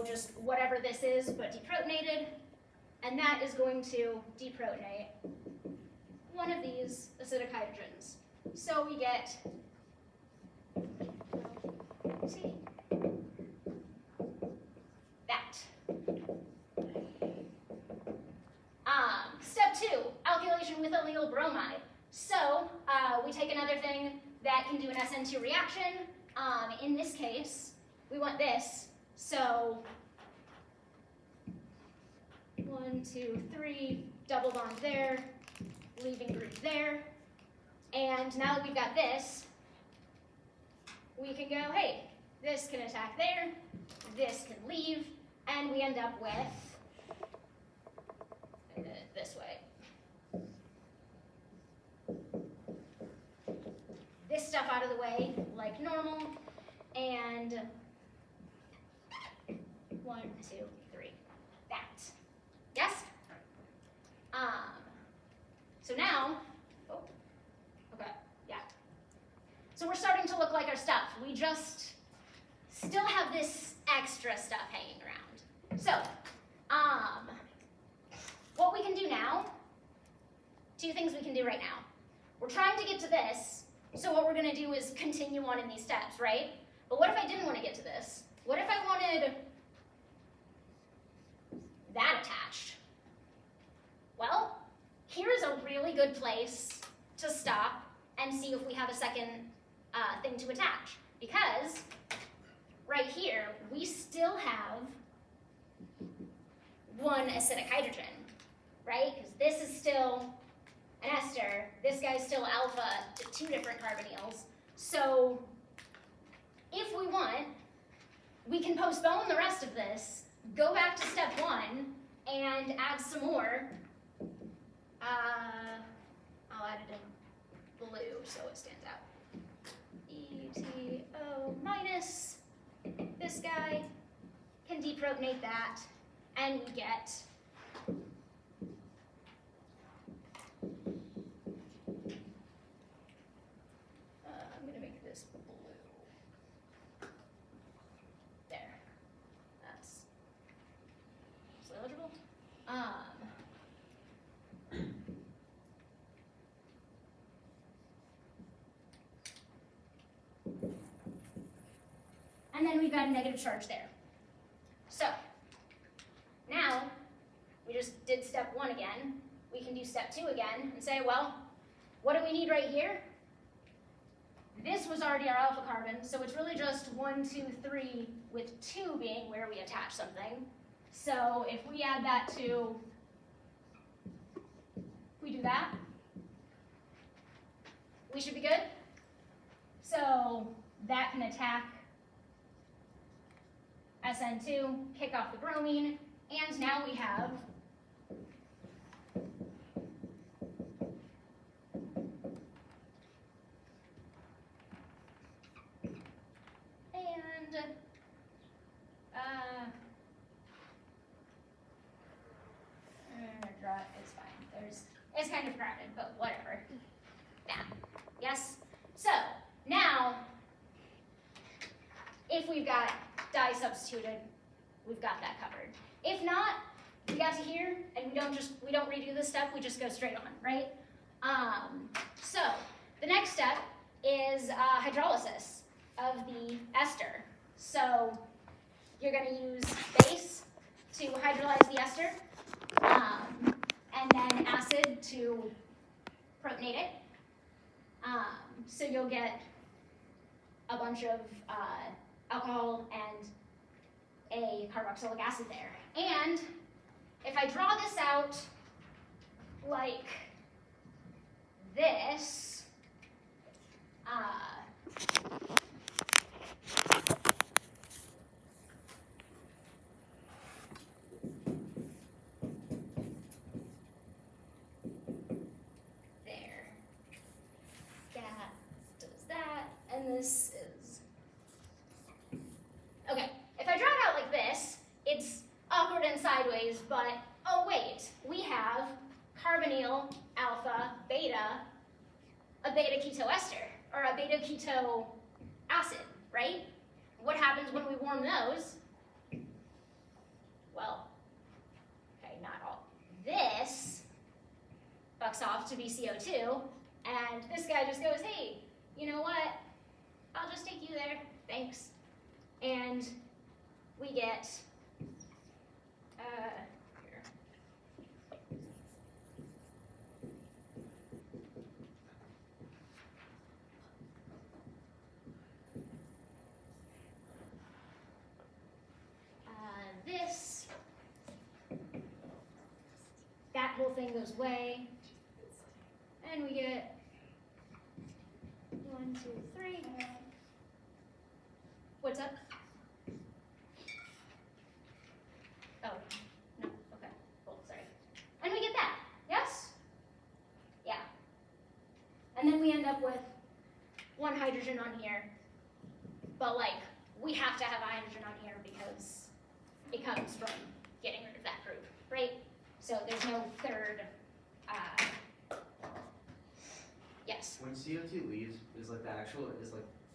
So just whatever this is, but deprotonated, and that is going to deprotonate one of these acidic hydrogens. So we get that. Step 2, alkylation with allyl bromide. So we take another thing that can do an SN2 reaction. In this case, we want this. So 1, 2, 3, double bond there, leaving group there. And now that we've got this, we can go, hey, this can attack there, this can leave, and we end up with this way. This stuff out of the way, like normal, and 1, 2, 3, that. Yes? So now, okay, yeah. So we're starting to look like our stuff. We just still have this extra stuff hanging around. So, what we can do now, 2 things we can do right now. We're trying to get to this, so what we're gonna do is continue on in these steps, right? But what if I didn't want to get to this? What if I wanted that attached? Well, here is a really good place to stop and see if we have a second thing to attach. Because right here, we still have 1 acidic hydrogen, right? Because this is still an ester, this guy's still alpha to 2 different carbonyls. So if we want, we can postpone the rest of this, go back to step 1, and add some more. I'll add it in blue so it stands out. ETO minus, this guy can deprotonate that, and we get I'm going to make this blue. There. That's eligible. And then we've got a negative charge there. So, now, we just did step 1 again. We can do step 2 again and say, well, what do we need right here? This was already our alpha carbon, so it's really just 1, 2, 3, with 2 being where we attach something. So if we add that to, if we do that, we should be good. So that can attack SN2, kick off the bromine, and now we have it's fine. It's kind of crowded, but whatever. Yeah. Yes? So, now, if we've got dye substituted, we've got that covered. If not, we got to here, and we don't redo this step, we just go straight on, right? So, the next step is hydrolysis of the ester. So, you're going to use base to hydrolyze the ester, and then acid to protonate it. So you'll get a bunch of alcohol and a carboxylic acid there. And if I draw this out like this, and this is, okay, if I draw it out like this, it's awkward and sideways, but, oh wait, we have carbonyl, alpha, beta, a beta ketoester, or a beta keto acid, right? What happens when we warm those? off to be CO2, and this guy just goes, hey, you know what? I'll just take you there, thanks. And we get, here. This, that whole thing goes away, and we get 1, 2, 3. What's up? Oh, no, okay, cool, sorry. And we get that, yes? Yeah. And then we end up with 1 hydrogen on here, but like, we have to have a hydrogen on here because it comes from getting rid of that group, right? So there's no third, yes? When CO2 leaves, is like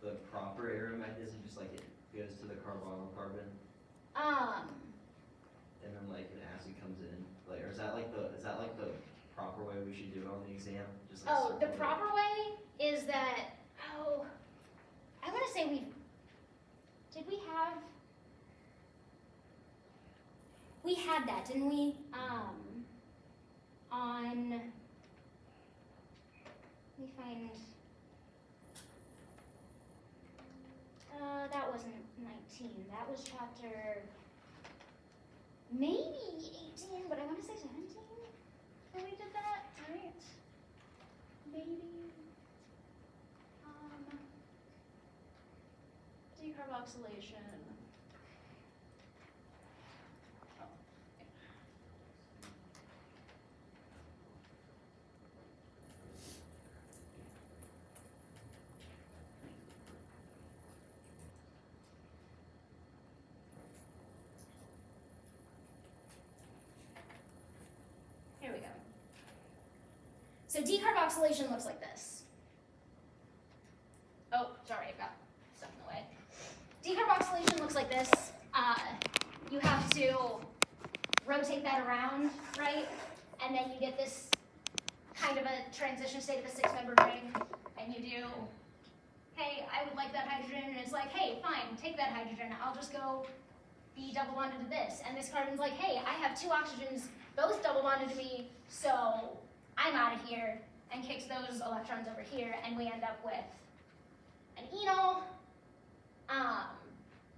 the proper aero mechanism just like it goes to the carbonyl carbon? And then like an acid comes in, like, or is that like the proper way we should do it on the exam? Just like Oh, the circle it? proper way is that, I want to say we had that, didn't we? Let me find, that wasn't 19, that was chapter, maybe 18, but I want to say 17 when we did that, right? Maybe, decarboxylation. Here we go. So decarboxylation looks like this. Oh, sorry, I've got stuff in the way. Decarboxylation looks like this. You have to rotate that around, right? And then you get this kind of a transition state of a 6-membered ring. And you do, hey, I would like that hydrogen. And it's like, hey, fine, take that hydrogen. I'll just go be double bonded to this. And this carbon's like, hey, I have 2 oxygens, both double bonded to me, so I'm out of here, and kicks those electrons over here, and we end up with an enol.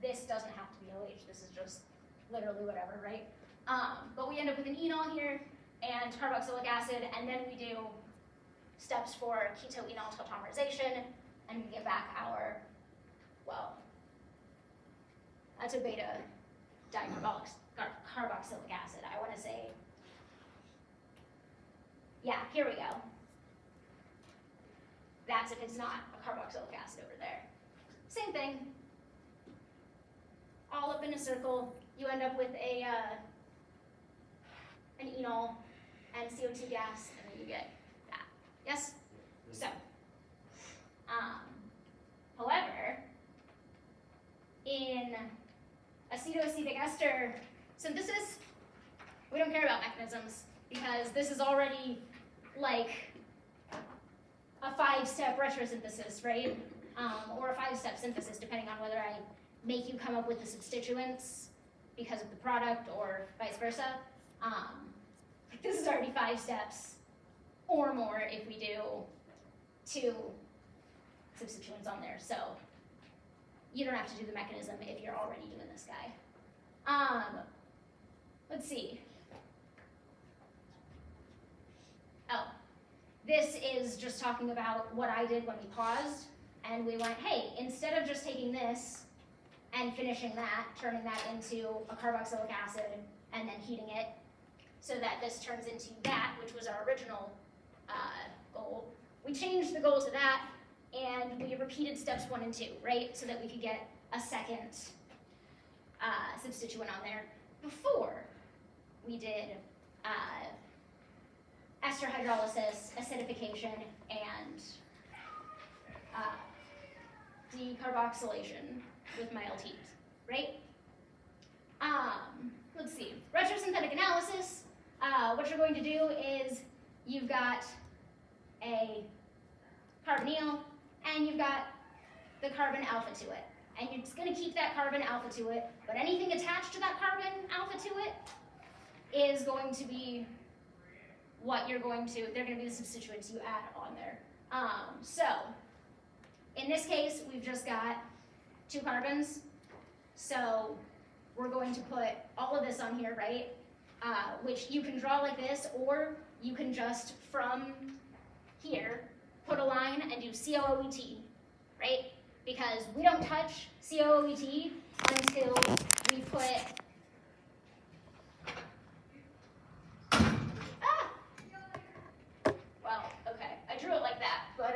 This doesn't have to be OH, this is just literally whatever, right? But we end up with an enol here, and carboxylic acid, and then we do steps for keto-enol tautomerization, and we get back our, well, that's a beta dicarboxylic acid. I want to say, yeah, here we go. That's if it's not a carboxylic acid over there. Same thing. All up in a circle, you end up with a an enol and CO2 gas, and then you get that. Yes? So, however, in acetoacetic ester synthesis, we don't care about mechanisms because this is already like a 5-step retrosynthesis, right? Or a 5-step synthesis, depending on whether I make you come up with the substituents because of the product or vice versa. This is already 5 steps or more if we do 2 substituents on there. So you don't have to do the mechanism if you're already doing this guy. Let's see. Oh, this is just talking about what I did when we paused and we went, hey, instead of just taking this and finishing that, turning that into a carboxylic acid and then heating it so that this turns into that, which was our original goal. We changed the goal to that and we repeated steps 1 and 2, right? So that we could get a second substituent on there before we did ester hydrolysis, acidification, and decarboxylation with my LTs, right? Let's see, retrosynthetic analysis, what you're going to do is you've got a carbonyl, and you've got the carbon alpha to it. And you're just going to keep that carbon alpha to it, but anything attached to that carbon alpha to it is going to be what you're going to, they're going to be the substituents you add on there. So, in this case, we've just got 2 carbons, so we're going to put all of this on here, right? Which you can draw like this, or you can just, from here, put a line and do COOET, right? Because we don't touch COOET until we put, well, okay, I drew it like that, but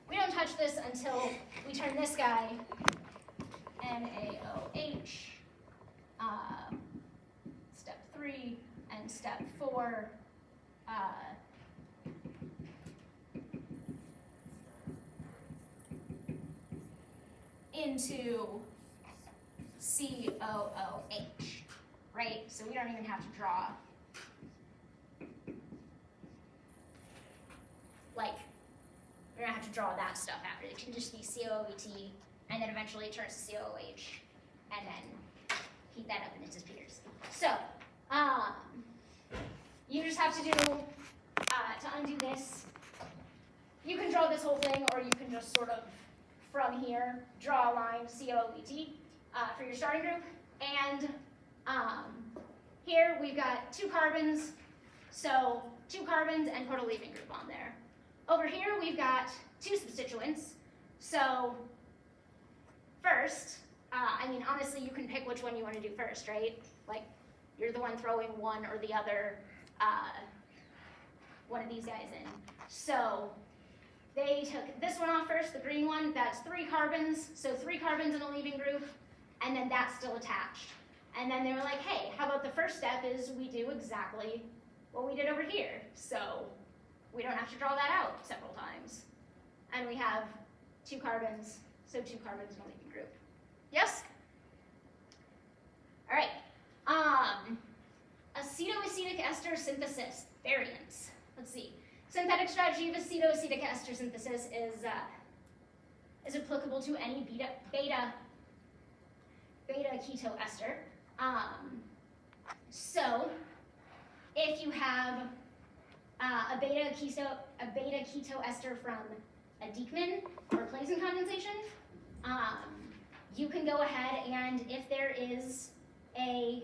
we don't touch this until we turn this guy, NaOH, step 3 and step 4, into COOH, right? So we don't even have to draw, like, we don't have to draw that stuff after. It can just be COOET, and then eventually it turns to COOH, and then heat that up and it disappears. So, you just have to do, to undo this, you can draw this whole thing, or you can just sort of, from here, draw a line, COOET, for your starting group. And here we've got 2 carbons, so 2 carbons and put a leaving group on there. Over here we've got 2 substituents. So first, I mean, honestly, you can pick which one you want to do first, right? Like, you're the one throwing one or the other, one of these guys in. So they took this one off first, the green one. That's 3 carbons, so 3 carbons in a leaving group, and then that's still attached. And then they were like, hey, how about the first step is we do exactly what we did over here. So we don't have to draw that out several times. And we have 2 carbons, so 2 carbons in a leaving group. Yes? All right. Acetoacetic ester synthesis variants. Let's see. Synthetic strategy of acetoacetic ester synthesis is applicable to any beta keto ester. So if you have a beta keto ester from a Dieckmann or Claisen condensation, you can go ahead and if there is a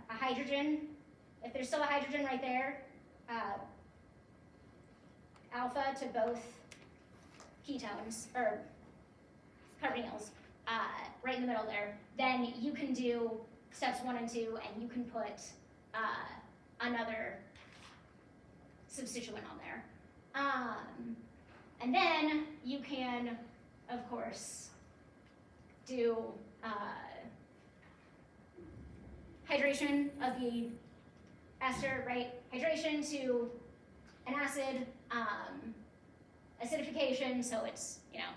hydrogen, if there's still a hydrogen right there, alpha to both ketones, or carbonyls, right in the middle there, then you can do steps 1 and 2, and you can put another substituent on there. And then you can, of course, do hydration of the ester, right? Hydration to an acid, acidification, so it's, you know,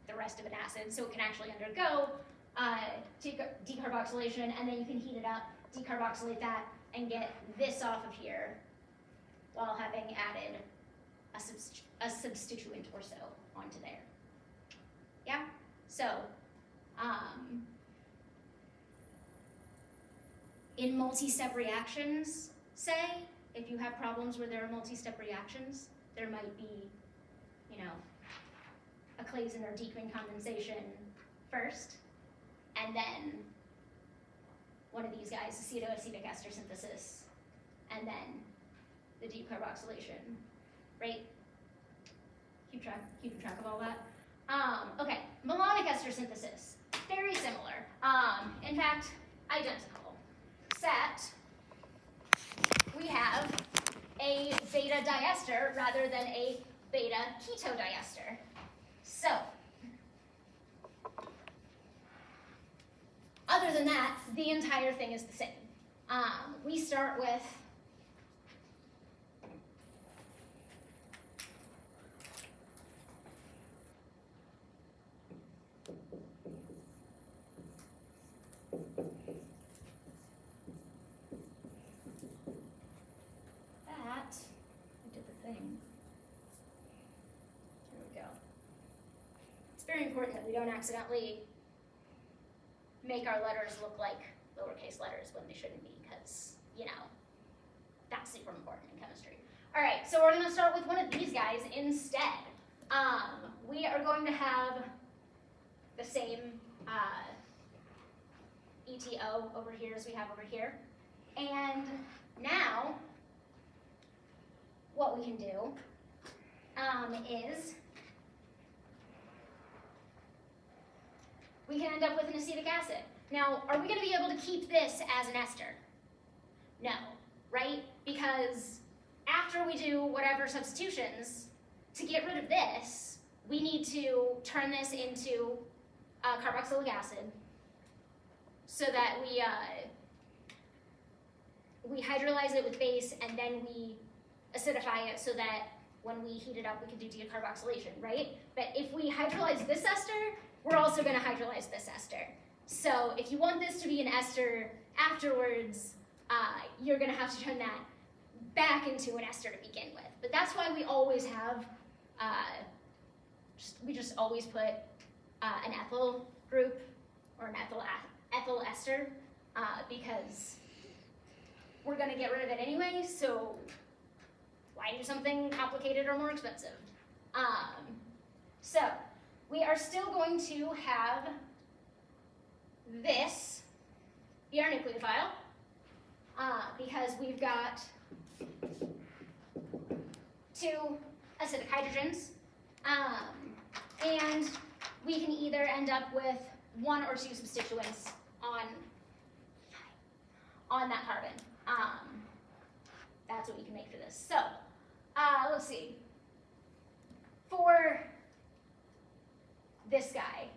the rest of an acid, so it can actually undergo decarboxylation, and then you can heat it up, decarboxylate that, and get this off of here while having added a substituent or so onto there. Yeah? So, in multi-step reactions, say, if you have problems where there are multi-step reactions, there might be, you know, a Claisen or Dieckmann condensation first, and then one of these guys, acetoacetic ester synthesis, and then the decarboxylation, right? Keep track of all that. Okay, malonic ester synthesis, very similar. In fact, identical. Except we have a beta diester rather than a beta keto diester. So, other than that, the entire thing is the same. We start with that. I did the thing. very important that we don't accidentally make our letters look like lowercase letters when they shouldn't be, because, you know, that's super important in chemistry. All right, so we're gonna start with one of these guys instead. We are going to have the same ETO over here as we have over here. And now, what we can do is we can end up with an acetic acid. Now, are we going to be able to keep this as an ester? No, right? Because after we do whatever substitutions, to get rid of this, we need to turn this into carboxylic acid so that we hydrolyze it with base, and then we acidify it so that when we heat it up, we can do decarboxylation, right? But if we hydrolyze this ester, we're also going to hydrolyze this ester. So if you want this to be an ester afterwards, you're going to have to turn that back into an ester to begin with. But that's why we always have, we just always put an ethyl group or an ethyl ester because we're going to get rid of it anyway, so why do something complicated or more expensive? So we are still going to have this be our nucleophile because we've got 2 acidic hydrogens, and we can either end up with 1 or 2 substituents on that carbon. That's what we can make for this. So, let's see. For this guy,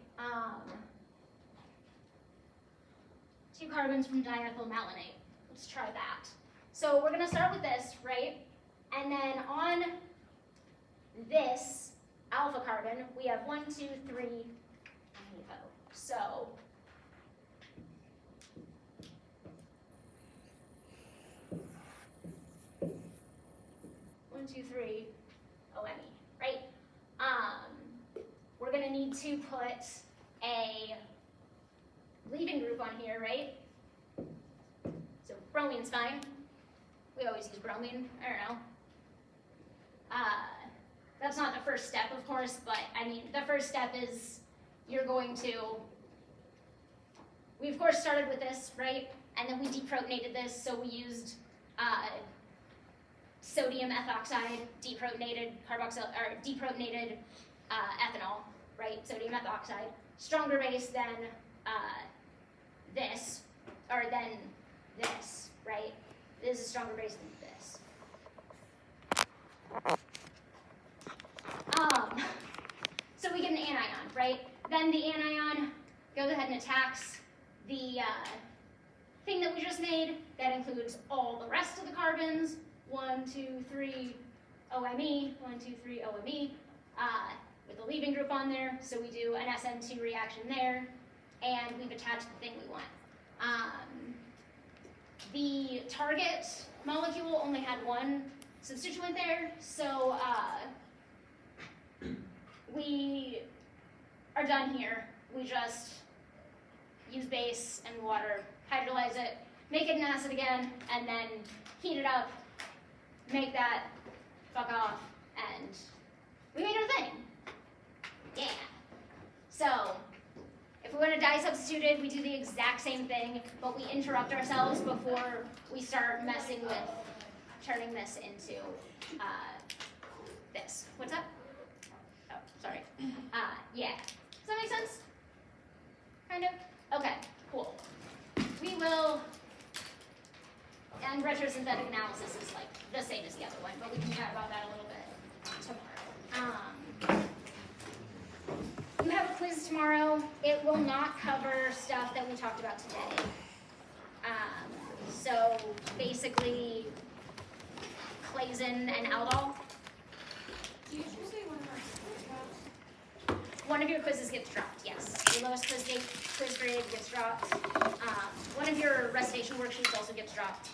2 carbons from diethyl malonate. Let's try that. So we're gonna start with this, right? And then on this alpha carbon, we have 1, 2, 3, amino. So two, three, OME, right? We're gonna need to put a leaving group on here, right? So bromine's fine. We always use bromine, I don't know. That's not the first step, of course, but I mean, the first step is you're going to, we of course started with this, right? And then we deprotonated this, so we used sodium ethoxide, deprotonated deprotonated ethanol, right? Sodium ethoxide, stronger base than this, right? This is a stronger base than this. So we get an anion, right? Then the anion goes ahead and attacks the thing that we just made. That includes all the rest of the carbons. 1, 2, 3, OME, 1, 2, 3, OME, with the leaving group on there. So we do an SN2 reaction there, and we've attached the thing we want. The target molecule only had 1 substituent there, so we are done here. We just use base and water, hydrolyze it, make it an acid again, and then heat it up, make that fuck off, and we made our thing. Yeah. So, if we want to dye substituted, we do the exact same thing, but we interrupt ourselves before we start messing with turning this into this. What's up? Oh, sorry. Yeah. Does that make sense? Kind of? Okay, cool. We will, and retrosynthetic analysis is like the same as the other one, but we can chat about that a little bit tomorrow. You have a quiz tomorrow. It will not cover stuff that we talked about today. So basically, Claisen and aldol. Did you say one of our scores dropped? One of your quizzes gets dropped, yes. Your lowest quiz grade gets dropped. One of your recitation worksheets also gets dropped.